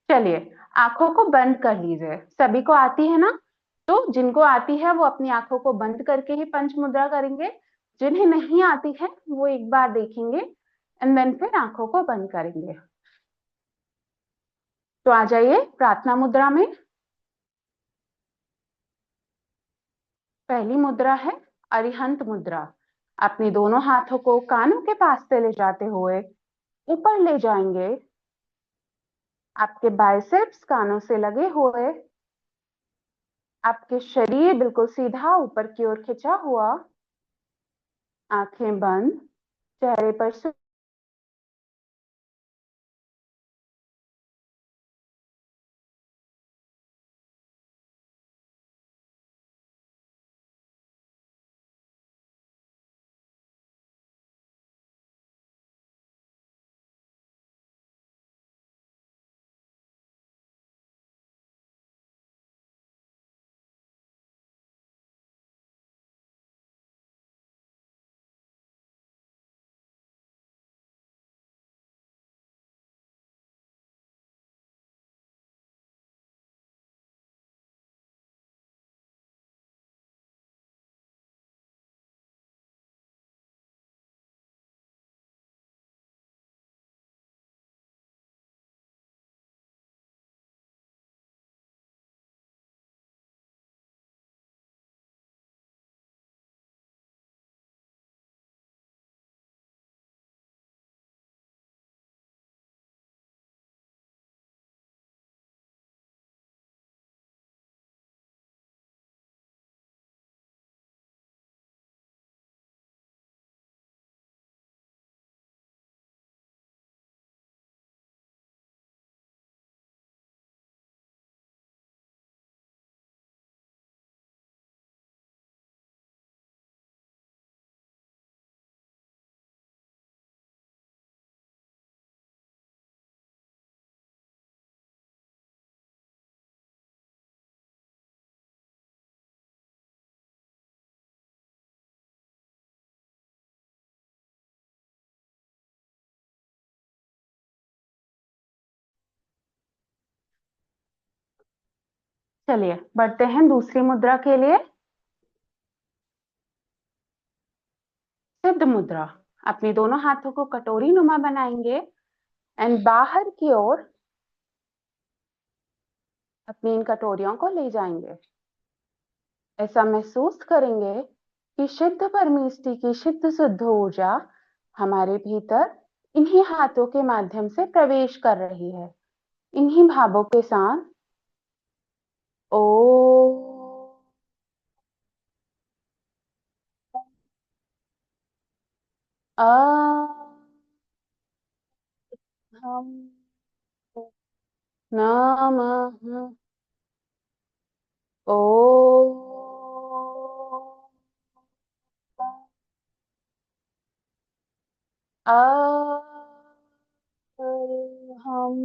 चलिए, आंखों को बंद कर लीजिए। सभी को आती है ना? तो जिनको आती है वो अपनी आंखों को बंद करके ही पंच मुद्रा करेंगे। जिन्हें नहीं आती है वो एक बार देखेंगे एंड देन फिर आंखों को बंद करेंगे। तो आ जाइए प्रार्थना मुद्रा में। पहली मुद्रा है अरिहंत मुद्रा। अपने दोनों हाथों को कानों के पास से ले जाते हुए ऊपर ले जाएंगे। आपके बाइसेप्स कानों से लगे हुए, आपके शरीर बिल्कुल सीधा ऊपर की ओर खिंचा हुआ, आंखें बंद, चेहरे पर चलिए बढ़ते हैं दूसरी मुद्रा के लिए। सिद्ध मुद्रा। अपने दोनों हाथों को कटोरी नुमा बनाएंगे एंड बाहर की ओर अपनी इन कटोरियों को ले जाएंगे। ऐसा महसूस करेंगे कि शुद्ध परमेष्टि की शुद्ध शुद्ध ऊर्जा हमारे भीतर इन्हीं हाथों के माध्यम से प्रवेश कर रही है। इन्हीं भावों के साथ ओ अ हम नमः ओ हम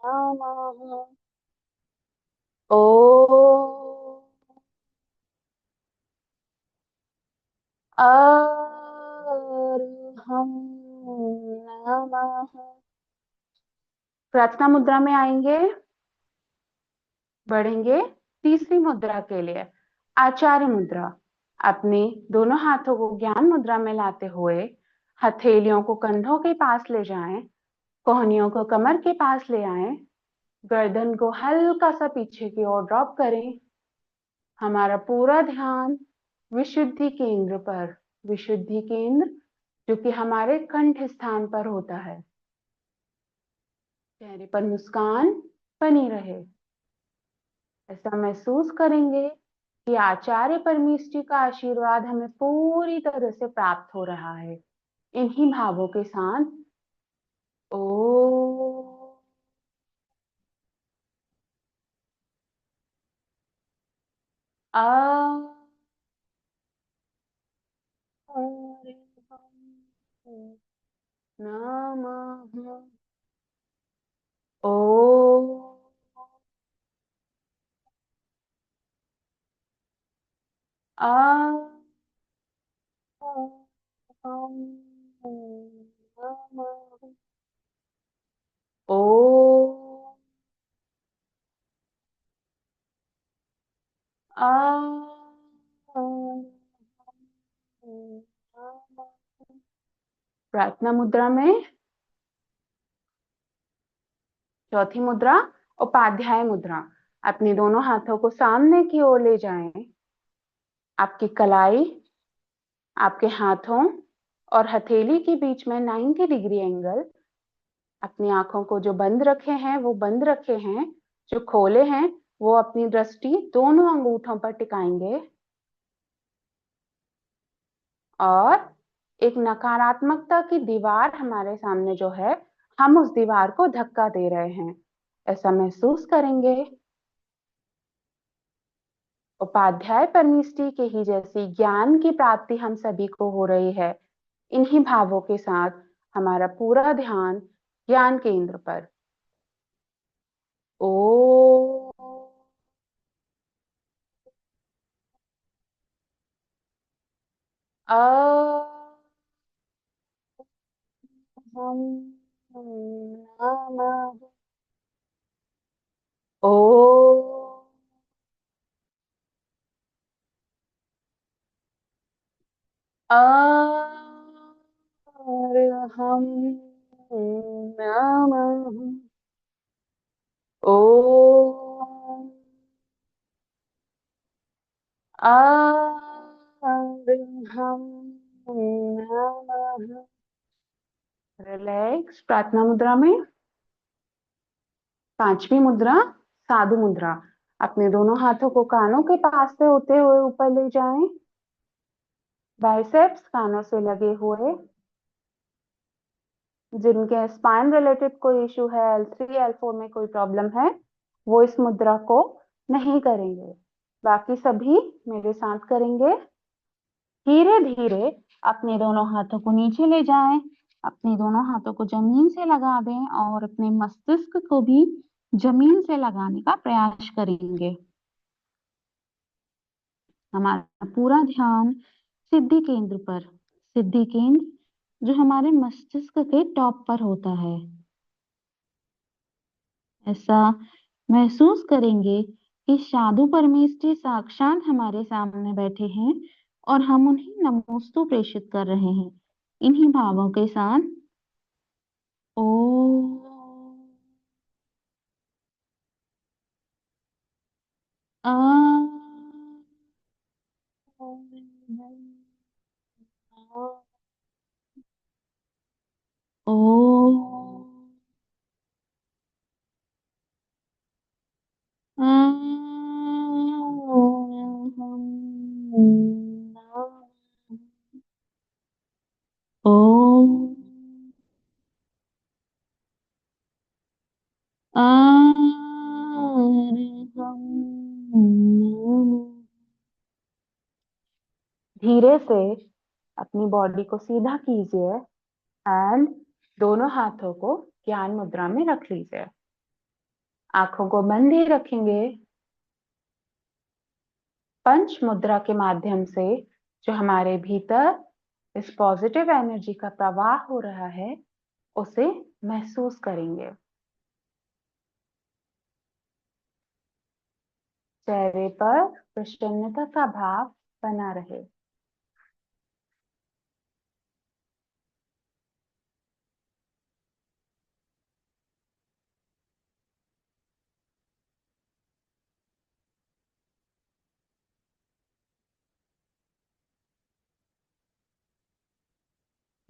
नमः ओ हम नमः। प्रार्थना मुद्रा में आएंगे, बढ़ेंगे तीसरी मुद्रा के लिए आचार्य मुद्रा। अपने दोनों हाथों को ज्ञान मुद्रा में लाते हुए हथेलियों को कंधों के पास ले जाएं, कोहनियों को कमर के पास ले आएं, गर्दन को हल्का सा पीछे की ओर ड्रॉप करें। हमारा पूरा ध्यान विशुद्धि केंद्र पर, विशुद्धि केंद्र जो कि हमारे कंठ स्थान पर होता है। चेहरे पर मुस्कान बनी रहे। ऐसा महसूस करेंगे कि आचार्य परमेश जी का आशीर्वाद हमें पूरी तरह से प्राप्त हो रहा है। इन्हीं भावों के साथ ओ आ नमः ओ आ नमः। प्रार्थना मुद्रा में चौथी मुद्रा उपाध्याय मुद्रा। अपने दोनों हाथों को सामने की ओर ले जाएं। आपकी कलाई आपके हाथों और हथेली के बीच में 90 डिग्री एंगल। अपनी आंखों को जो बंद रखे हैं वो बंद रखे हैं, जो खोले हैं वो अपनी दृष्टि दोनों अंगूठों पर टिकाएंगे और एक नकारात्मकता की दीवार हमारे सामने जो है, हम उस दीवार को धक्का दे रहे हैं, ऐसा महसूस करेंगे। उपाध्याय परमेष्टि के ही जैसी ज्ञान की प्राप्ति हम सभी को हो रही है। इन्हीं भावों के साथ हमारा पूरा ध्यान ज्ञान केंद्र पर। ओ अ हम नमः ओ अरहम नमः ओ अरहम नमः। रिलैक्स। प्रार्थना मुद्रा में पांचवी मुद्रा साधु मुद्रा। अपने दोनों हाथों को कानों के पास से होते हुए ऊपर ले जाएं। बाइसेप्स कानों से लगे हुए। जिनके स्पाइन रिलेटेड कोई इशू है, L3 L4 में कोई प्रॉब्लम है, वो इस मुद्रा को नहीं करेंगे। बाकी सभी मेरे साथ करेंगे। धीरे धीरे अपने दोनों हाथों को नीचे ले जाएं। अपने दोनों हाथों को जमीन से लगा दें और अपने मस्तिष्क को भी जमीन से लगाने का प्रयास करेंगे। हमारा पूरा ध्यान सिद्धि केंद्र पर। सिद्धि केंद्र जो हमारे मस्तिष्क के टॉप पर होता है। ऐसा महसूस करेंगे कि साधु परमेष्ठी साक्षात हमारे सामने बैठे हैं और हम उन्हें नमोस्तु प्रेषित कर रहे हैं। इन्हीं भावों के साथ ओ आ ओ ओ धीरे से अपनी बॉडी को सीधा कीजिए एंड दोनों हाथों को ज्ञान मुद्रा में रख लीजिए। आंखों को बंद ही रखेंगे। पंच मुद्रा के माध्यम से जो हमारे भीतर इस पॉजिटिव एनर्जी का प्रवाह हो रहा है, उसे महसूस करेंगे। चेहरे पर प्रसन्नता का भाव बना रहे।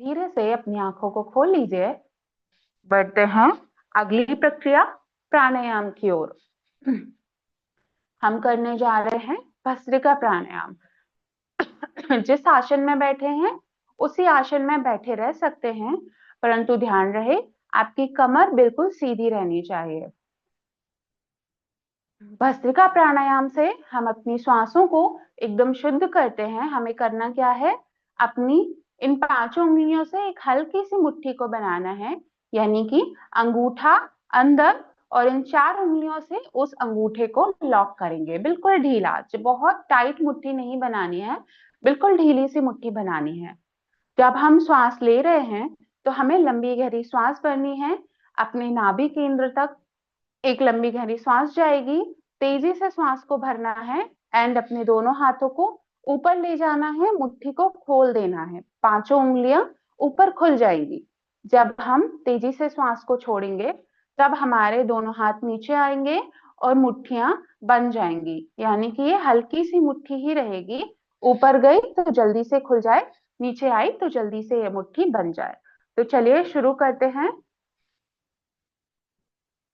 धीरे से अपनी आंखों को खोल लीजिए। बढ़ते हैं अगली प्रक्रिया प्राणायाम की ओर। हम करने जा रहे हैं भस्त्रिका प्राणायाम। जिस आसन में बैठे हैं उसी आसन में बैठे रह सकते हैं, परंतु ध्यान रहे आपकी कमर बिल्कुल सीधी रहनी चाहिए। भस्त्रिका प्राणायाम से हम अपनी श्वासों को एकदम शुद्ध करते हैं। हमें करना क्या है, अपनी इन पांचों उंगलियों से एक हल्की सी मुट्ठी को बनाना है, यानी कि अंगूठा अंदर और इन चार उंगलियों से उस अंगूठे को लॉक करेंगे, बिल्कुल ढीला। बहुत टाइट मुट्ठी नहीं बनानी है, बिल्कुल ढीली सी मुट्ठी बनानी है। जब हम श्वास ले रहे हैं तो हमें लंबी गहरी श्वास भरनी है। अपने नाभि केंद्र तक एक लंबी गहरी श्वास जाएगी। तेजी से श्वास को भरना है एंड अपने दोनों हाथों को ऊपर ले जाना है, मुट्ठी को खोल देना है, पांचों उंगलियां ऊपर खुल जाएंगी। जब हम तेजी से श्वास को छोड़ेंगे तब हमारे दोनों हाथ नीचे आएंगे और मुट्ठियां बन जाएंगी, यानी कि ये हल्की सी मुट्ठी ही रहेगी। ऊपर गई तो जल्दी से खुल जाए, नीचे आई तो जल्दी से ये मुट्ठी बन जाए। तो चलिए शुरू करते हैं।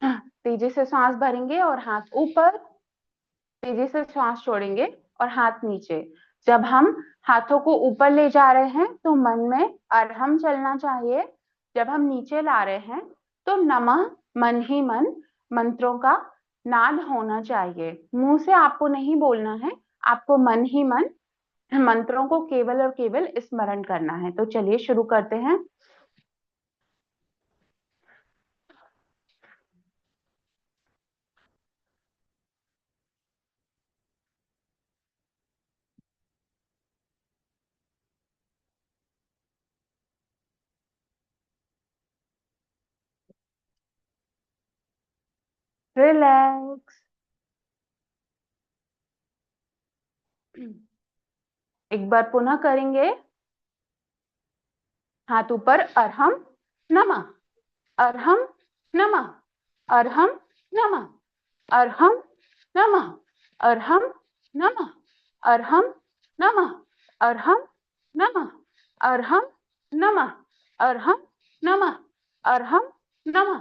तेजी से सांस भरेंगे और हाथ ऊपर, तेजी से श्वास छोड़ेंगे और हाथ नीचे। जब हम हाथों को ऊपर ले जा रहे हैं तो मन में अरहम चलना चाहिए। जब हम नीचे ला रहे हैं तो नमः मन ही मन मंत्रों का नाद होना चाहिए। मुंह से आपको नहीं बोलना है, आपको मन ही मन मंत्रों को केवल और केवल स्मरण करना है। तो चलिए शुरू करते हैं। रिलैक्स। एक बार पुनः करेंगे। हाथ ऊपर, अरहम नमः, अरहम नमः, अरहम नमः, अरहम नमः, अरहम नमः, अरहम नमः, अरहम नमः, अरहम नमः, अरहम नमः, अरहम नमः,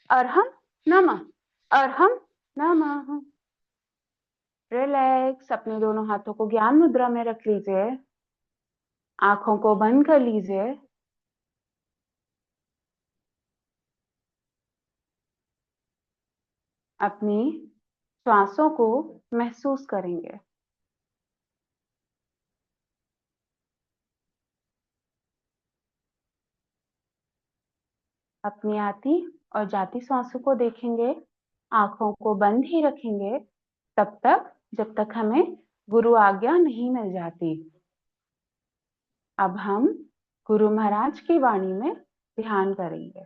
अरहम नमः, अरहम नमः। रिलैक्स। अपने दोनों हाथों को ज्ञान मुद्रा में रख लीजिए, आंखों को बंद कर लीजिए। अपनी श्वासों को महसूस करेंगे। अपनी आती और जाती सांसों को देखेंगे, आंखों को बंद ही रखेंगे तब तक जब तक हमें गुरु आज्ञा नहीं मिल जाती। अब हम गुरु महाराज की वाणी में ध्यान करेंगे।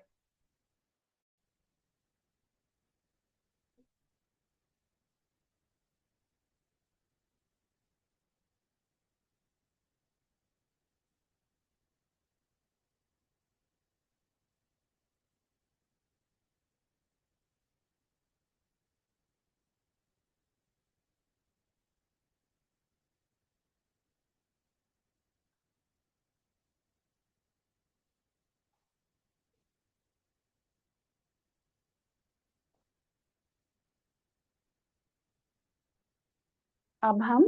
अब हम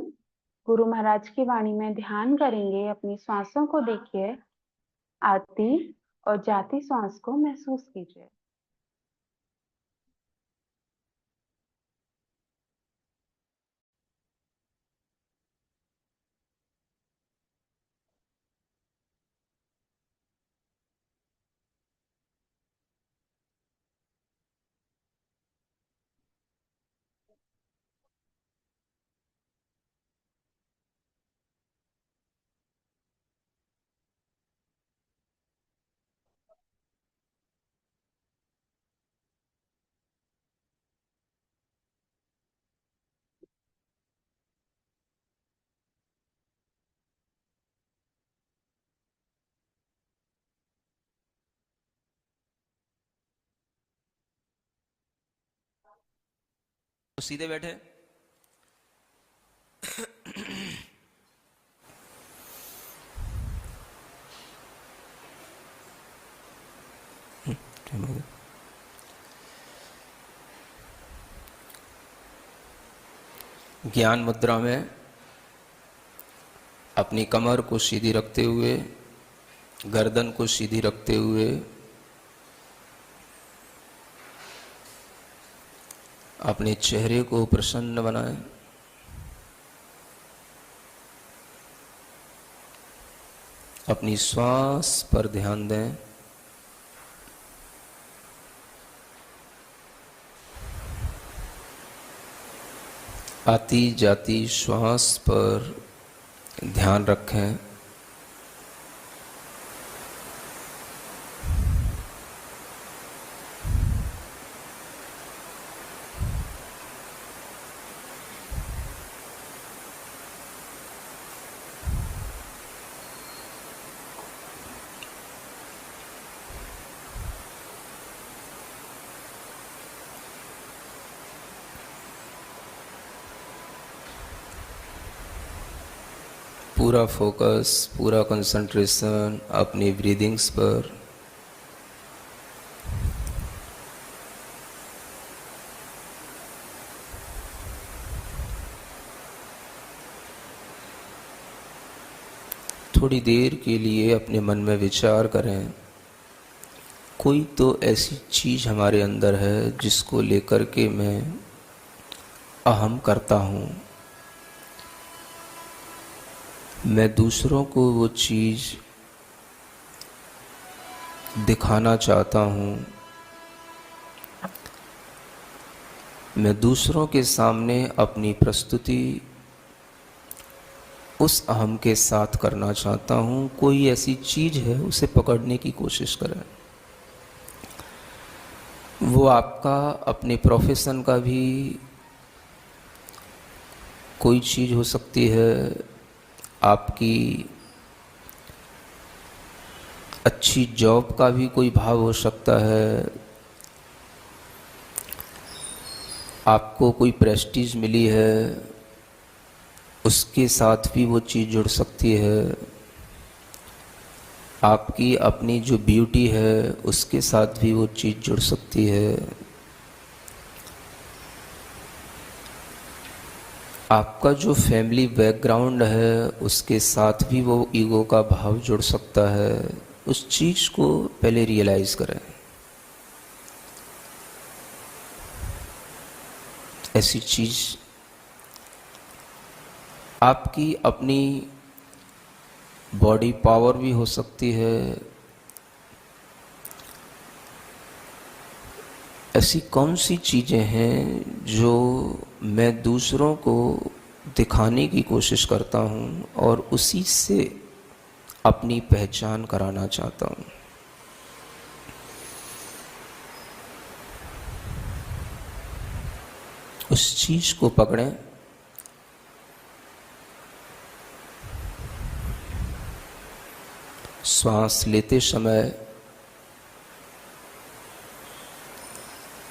गुरु महाराज की वाणी में ध्यान करेंगे। अपनी सांसों को देखिए, आती और जाती सांस को महसूस कीजिए। सीधे बैठे। ज्ञान मुद्रा में अपनी कमर को सीधी रखते हुए, गर्दन को सीधी रखते हुए अपने चेहरे को प्रसन्न बनाएं। अपनी श्वास पर ध्यान दें। आती जाती श्वास पर ध्यान रखें। पूरा फोकस, पूरा कंसंट्रेशन अपनी ब्रीदिंग्स पर। थोड़ी देर के लिए अपने मन में विचार करें, कोई तो ऐसी चीज हमारे अंदर है जिसको लेकर के मैं अहम करता हूँ। मैं दूसरों को वो चीज दिखाना चाहता हूँ। मैं दूसरों के सामने अपनी प्रस्तुति उस अहम के साथ करना चाहता हूँ। कोई ऐसी चीज है, उसे पकड़ने की कोशिश करें। वो आपका अपने प्रोफेशन का भी कोई चीज हो सकती है, आपकी अच्छी जॉब का भी कोई भाव हो सकता है, आपको कोई प्रेस्टीज मिली है, उसके साथ भी वो चीज़ जुड़ सकती है। आपकी अपनी जो ब्यूटी है उसके साथ भी वो चीज़ जुड़ सकती है। आपका जो फैमिली बैकग्राउंड है उसके साथ भी वो ईगो का भाव जुड़ सकता है। उस चीज़ को पहले रियलाइज करें। ऐसी चीज़ आपकी अपनी बॉडी पावर भी हो सकती है। ऐसी कौन सी चीज़ें हैं जो मैं दूसरों को दिखाने की कोशिश करता हूँ और उसी से अपनी पहचान कराना चाहता हूँ। उस चीज़ को पकड़ें। श्वास लेते समय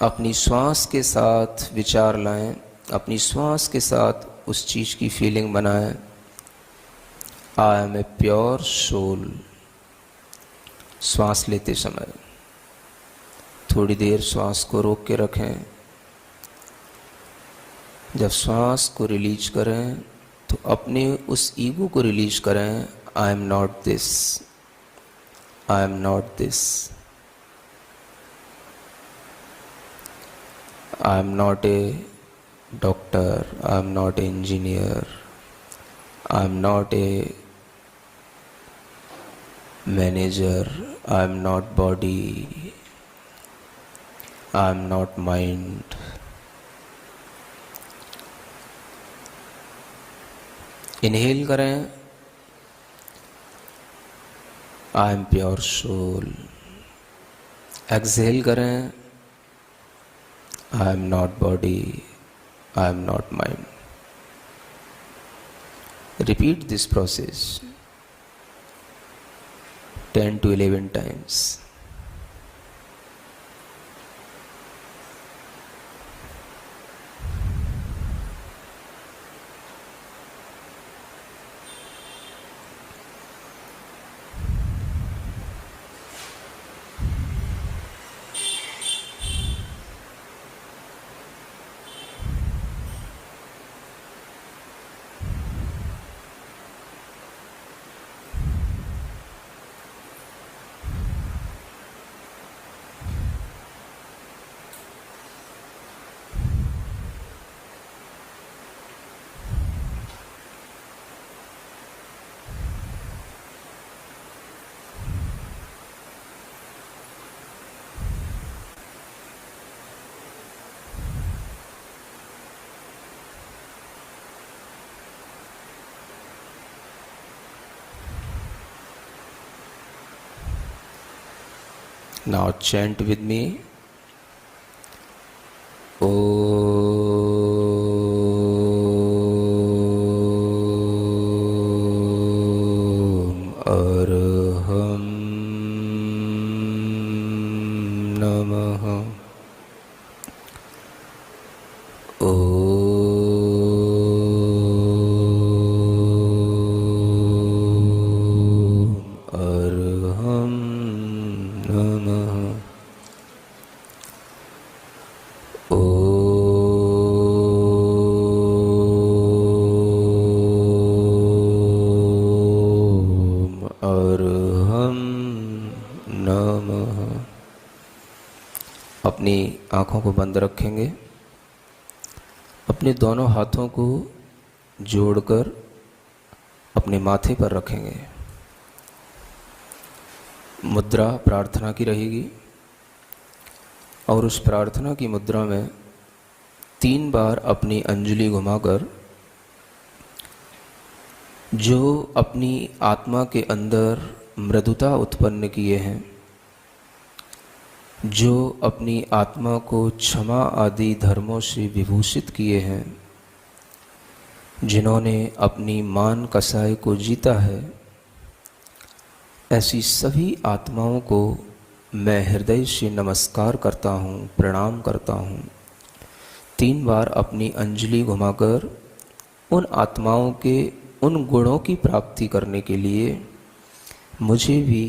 अपनी श्वास के साथ विचार लाएं, अपनी श्वास के साथ उस चीज़ की फीलिंग बनाएं। I am a pure soul. श्वास लेते समय थोड़ी देर श्वास को रोक के रखें। जब श्वास को रिलीज करें तो अपने उस ईगो को रिलीज करें। I am not this, I am not this, I am not a doctor, I am not an engineer, I am not a manager, I am not body, I am not mind. Inhale करें, I am pure soul. Exhale करें, I am not body, I am not mind. Repeat this process 10 to 11 times. Now chant with me. Om Arham Namaha. Om आँखों को बंद रखेंगे। अपने दोनों हाथों को जोड़कर अपने माथे पर रखेंगे। मुद्रा प्रार्थना की रहेगी और उस प्रार्थना की मुद्रा में 3 बार अपनी अंजलि घुमाकर जो अपनी आत्मा के अंदर मृदुता उत्पन्न किए हैं, जो अपनी आत्मा को क्षमा आदि धर्मों से विभूषित किए हैं, जिन्होंने अपनी मान कसाई को जीता है, ऐसी सभी आत्माओं को मैं हृदय से नमस्कार करता हूँ, प्रणाम करता हूँ। 3 बार अपनी अंजलि घुमाकर उन आत्माओं के उन गुणों की प्राप्ति करने के लिए मुझे भी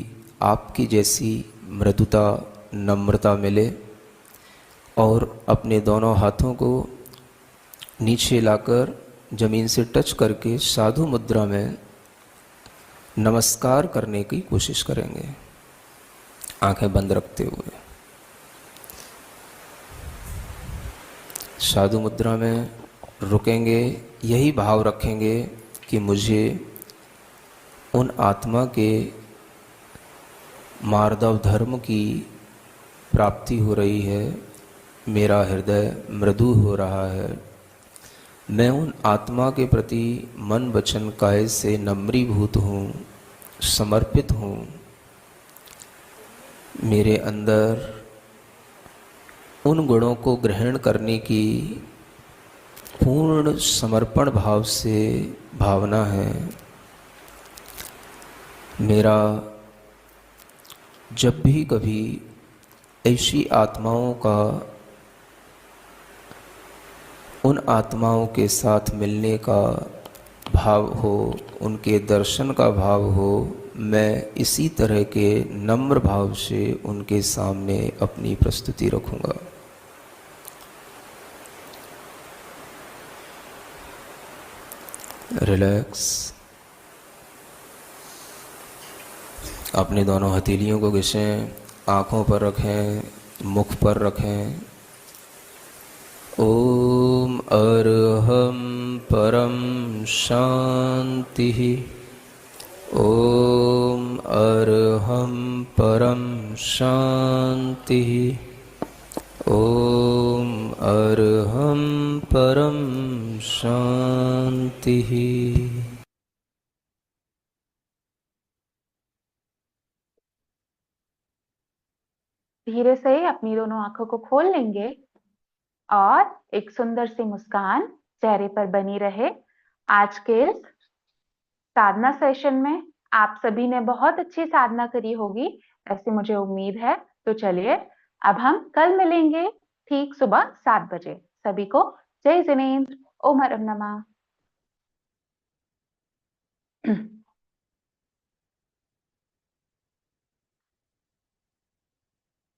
आपकी जैसी मृदुता, नम्रता मिले और अपने दोनों हाथों को नीचे लाकर जमीन से टच करके साधु मुद्रा में नमस्कार करने की कोशिश करेंगे, आंखें बंद रखते हुए। साधु मुद्रा में रुकेंगे, यही भाव रखेंगे कि मुझे उन आत्मा के मार्दव धर्म की प्राप्ति हो रही है, मेरा हृदय मृदु हो रहा है, मैं उन आत्मा के प्रति मन वचन काय से नम्रीभूत हूँ, समर्पित हूँ। मेरे अंदर उन गुणों को ग्रहण करने की पूर्ण समर्पण भाव से भावना है। मेरा जब भी कभी ऐसी आत्माओं का, उन आत्माओं के साथ मिलने का भाव हो, उनके दर्शन का भाव हो, मैं इसी तरह के नम्र भाव से उनके सामने अपनी प्रस्तुति रखूँगा। रिलैक्स। अपने दोनों हथेलियों को घिसें, आँखों पर रखें, मुख पर रखें। ओम अरहम परम शांति। ओम अरहम परम शांति। ओम अरहम परम शांति। धीरे से अपनी दोनों आंखों को खोल लेंगे और एक सुंदर सी मुस्कान चेहरे पर बनी रहे। आज के इस साधना सेशन में आप सभी ने बहुत अच्छी साधना करी होगी, ऐसी मुझे उम्मीद है। तो चलिए अब हम कल मिलेंगे ठीक सुबह 7 बजे। सभी को जय जिनेंद्र। ओम हर नमः।